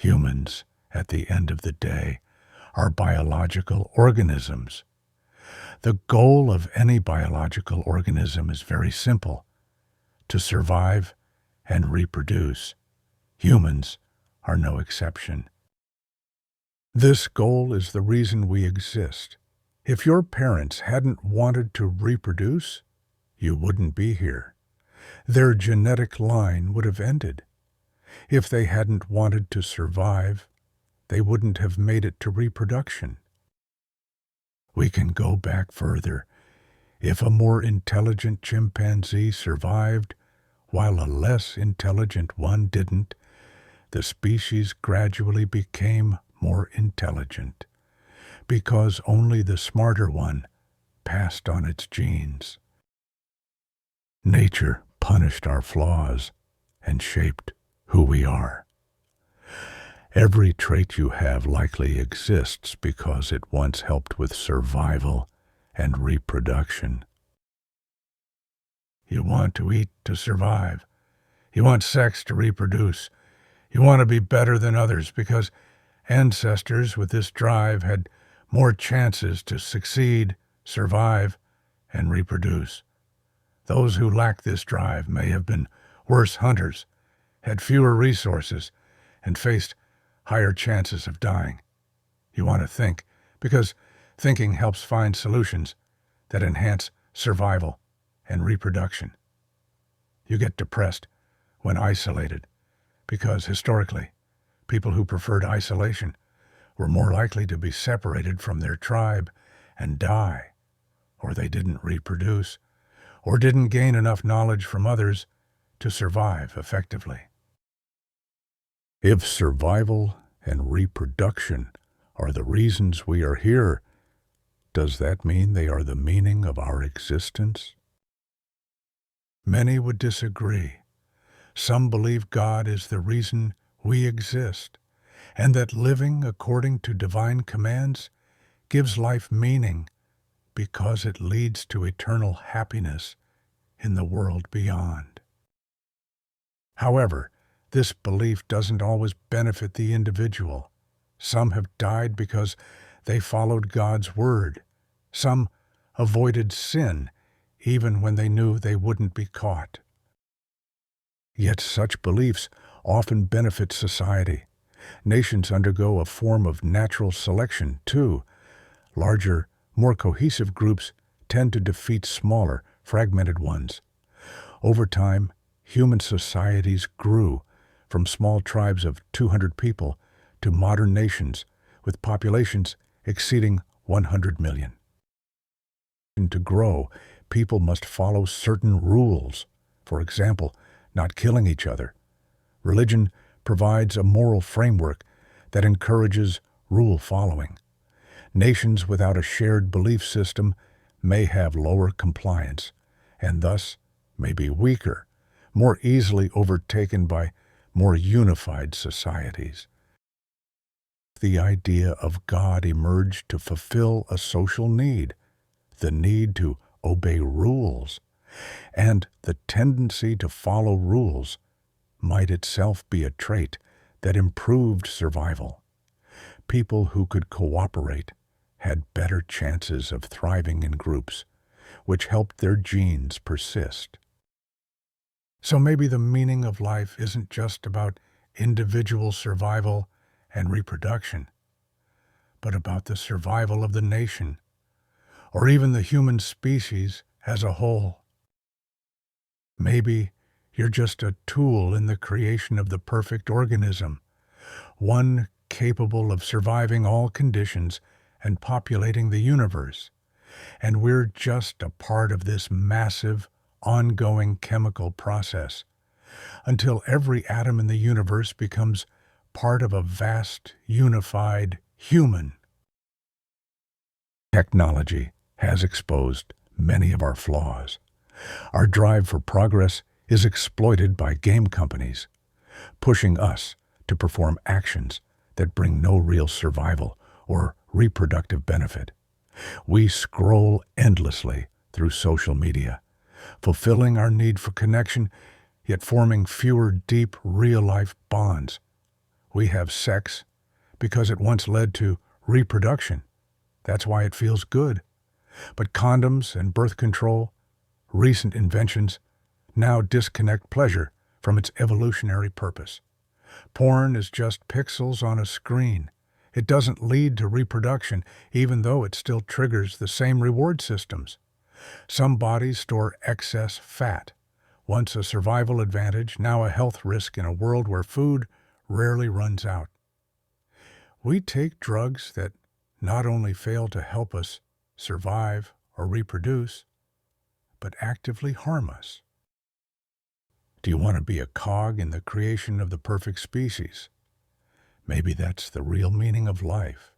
Humans, at the end of the day, are biological organisms. The goal of any biological organism is very simple: to survive and reproduce. Humans are no exception. This goal is the reason we exist. If your parents hadn't wanted to reproduce, you wouldn't be here. Their genetic line would have ended. If they hadn't wanted to survive, they wouldn't have made it to reproduction. We can go back further. If a more intelligent chimpanzee survived while a less intelligent one didn't, the species gradually became more intelligent, because only the smarter one passed on its genes. Nature punished our flaws and shaped who we are. Every trait you have likely exists because it once helped with survival and reproduction. You want to eat to survive. You want sex to reproduce. You want to be better than others because ancestors with this drive had more chances to succeed, survive, and reproduce. Those who lack this drive may have been worse hunters, had fewer resources, and faced higher chances of dying. You want to think, because thinking helps find solutions that enhance survival and reproduction. You get depressed when isolated, because historically, people who preferred isolation were more likely to be separated from their tribe and die, or they didn't reproduce, or didn't gain enough knowledge from others to survive effectively. If survival and reproduction are the reasons we are here, does that mean they are the meaning of our existence? Many would disagree. Some believe God is the reason we exist, and that living according to divine commands gives life meaning because it leads to eternal happiness in the world beyond. However, this belief doesn't always benefit the individual. Some have died because they followed God's word. Some avoided sin even when they knew they wouldn't be caught. Yet such beliefs often benefit society. Nations undergo a form of natural selection, too. Larger, more cohesive groups tend to defeat smaller, fragmented ones. Over time, human societies grew from small tribes of 200 people to modern nations with populations exceeding 100 million. To grow, people must follow certain rules. For example, not killing each other. Religion provides a moral framework that encourages rule following. Nations without a shared belief system may have lower compliance, and thus may be weaker, more easily overtaken by more unified societies. The idea of God emerged to fulfill a social need, the need to obey rules, and the tendency to follow rules might itself be a trait that improved survival. People who could cooperate had better chances of thriving in groups, which helped their genes persist. So maybe the meaning of life isn't just about individual survival and reproduction, but about the survival of the nation, or even the human species as a whole. Maybe you're just a tool in the creation of the perfect organism, one capable of surviving all conditions and populating the universe. And we're just a part of this massive, ongoing chemical process, until every atom in the universe becomes part of a vast, unified human. Technology has exposed many of our flaws. Our drive for progress is exploited by game companies, pushing us to perform actions that bring no real survival or reproductive benefit. We scroll endlessly through social media, fulfilling our need for connection, yet forming fewer deep, real-life bonds. We have sex because it once led to reproduction. That's why it feels good. But condoms and birth control, recent inventions, now disconnect pleasure from its evolutionary purpose. Porn is just pixels on a screen. It doesn't lead to reproduction, even though it still triggers the same reward systems. Some bodies store excess fat. Once a survival advantage, now a health risk in a world where food rarely runs out. We take drugs that not only fail to help us survive or reproduce, but actively harm us. Do you want to be a cog in the creation of the perfect species? Maybe that's the real meaning of life.